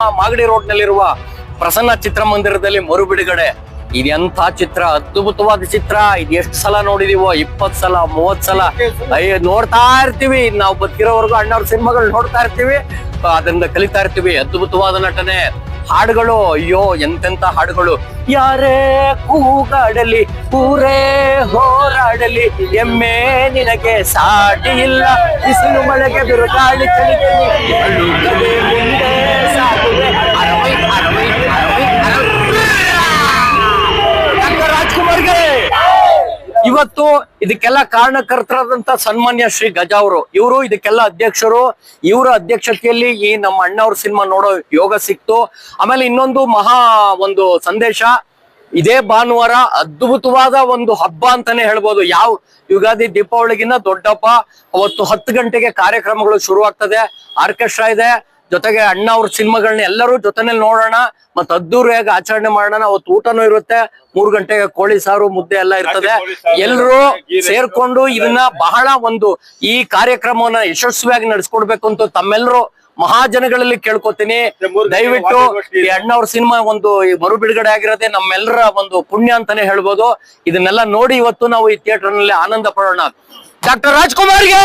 Magadi road ನಲ್ಲಿರುವ ಪ್ರಸನ್ನ ಚಿತ್ರಮಂದಿರದಲ್ಲಿ ಮರು ಬಿಡುಗಡೆ. ಇದೆಂಥ ಚಿತ್ರ, ಅದ್ಭುತವಾದ ಚಿತ್ರ. ಇದು ಎಷ್ಟು ಸಲ ನೋಡಿದೀವೋ, 20 ಸಲ 30 ಸಲ ನೋಡ್ತಾ ಇರ್ತೀವಿ. ನಾವು ಬದುಕಿರೋವರೆಗೂ ಅಣ್ಣವ್ರ ಸಿನಿಮಾಗಳು ನೋಡ್ತಾ ಇರ್ತೀವಿ, ಅದರಿಂದ ಕಲಿತಾ ಇರ್ತೀವಿ. ಅದ್ಭುತವಾದ ನಟನೆ, ಹಾಡುಗಳು, ಅಯ್ಯೋ ಎಂತೆಂತ ಹಾಡುಗಳು. ಯಾರೇ ಕೂಗಾಡಲಿ, ಊರೇ ಹೋರಾಡಲಿ, ಎಮ್ಮೆ ನಿನಗೆ ಸಾಟಿ ಇಲ್ಲ, ಬಿಸಿಲು ಮಳೆಗೆ ಬಿರುಗಾಳಿ ಚಳಿಗೆ ಮುಂದೆ ಸಾಗುವೆ. ರಾಜ್ಕುಮಾರ್ಗೆ ಇವತ್ತು ಇದಕ್ಕೆಲ್ಲ ಕಾರಣಕರ್ತರಾದಂತ ಸನ್ಮಾನ್ಯ ಶ್ರೀ ಗಜಾ ಅವರು, ಇವರು ಇದಕ್ಕೆಲ್ಲ ಅಧ್ಯಕ್ಷರು. ಇವರ ಅಧ್ಯಕ್ಷತೆಯಲ್ಲಿ ಈ ನಮ್ಮ ಅಣ್ಣವ್ರ ಸಿನಿಮಾ ನೋಡೋ ಯೋಗ ಸಿಕ್ತು. ಆಮೇಲೆ ಇನ್ನೊಂದು ಒಂದು ಸಂದೇಶ, ಇದೇ ಭಾನುವಾರ ಅದ್ಭುತವಾದ ಒಂದು ಹಬ್ಬ ಅಂತಾನೆ ಹೇಳ್ಬೋದು. ಯಾವ ಯುಗಾದಿ ದೀಪಾವಳಿಗಿನ್ನ ದೊಡ್ಡ ಹಬ್ಬ. ಅವತ್ತು 10 ಗಂಟೆಗೆ ಕಾರ್ಯಕ್ರಮಗಳು ಶುರು ಆಗ್ತದೆ. ಆರ್ಕೆಸ್ಟ್ರಾ ಇದೆ, ಜೊತೆಗೆ ಅಣ್ಣ ಅವ್ರ ಸಿನಿಮಾಗಳನ್ನ ಎಲ್ಲರೂ ಜೊತೆನಲ್ಲಿ ನೋಡೋಣ, ಮತ್ ಅದ್ದೂರಿಯಾಗಿ ಆಚರಣೆ ಮಾಡೋಣ. ಅವತ್ತು ಊಟನೂ ಇರುತ್ತೆ, 3 ಗಂಟೆಗೆ ಕೋಳಿ ಸಾರು ಮುದ್ದೆ ಎಲ್ಲ ಇರ್ತದೆ. ಎಲ್ಲರೂ ಸೇರ್ಕೊಂಡು ಇದನ್ನ ಬಹಳ ಈ ಕಾರ್ಯಕ್ರಮವನ್ನ ಯಶಸ್ವಿಯಾಗಿ ನಡೆಸ್ಕೊಡ್ಬೇಕು ಅಂತ ತಮ್ಮೆಲ್ಲರೂ ಮಹಾಜನಗಳಲ್ಲಿ ಕೇಳ್ಕೊತೀನಿ. ದಯವಿಟ್ಟು ಈ ಅಣ್ಣವ್ರ ಸಿನಿಮಾ ಮರು ಬಿಡುಗಡೆ ಆಗಿರೋದೇ ನಮ್ಮೆಲ್ಲರ ಒಂದು ಪುಣ್ಯ ಅಂತಾನೆ ಹೇಳ್ಬೋದು. ಇದನ್ನೆಲ್ಲ ನೋಡಿ ಇವತ್ತು ನಾವು ಈ ಥಿಯೇಟರ್ ನಲ್ಲಿ ಆನಂದ ಪಡೋಣ. ಡಾಕ್ಟರ್ ರಾಜ್ಕುಮಾರ್ಗೆ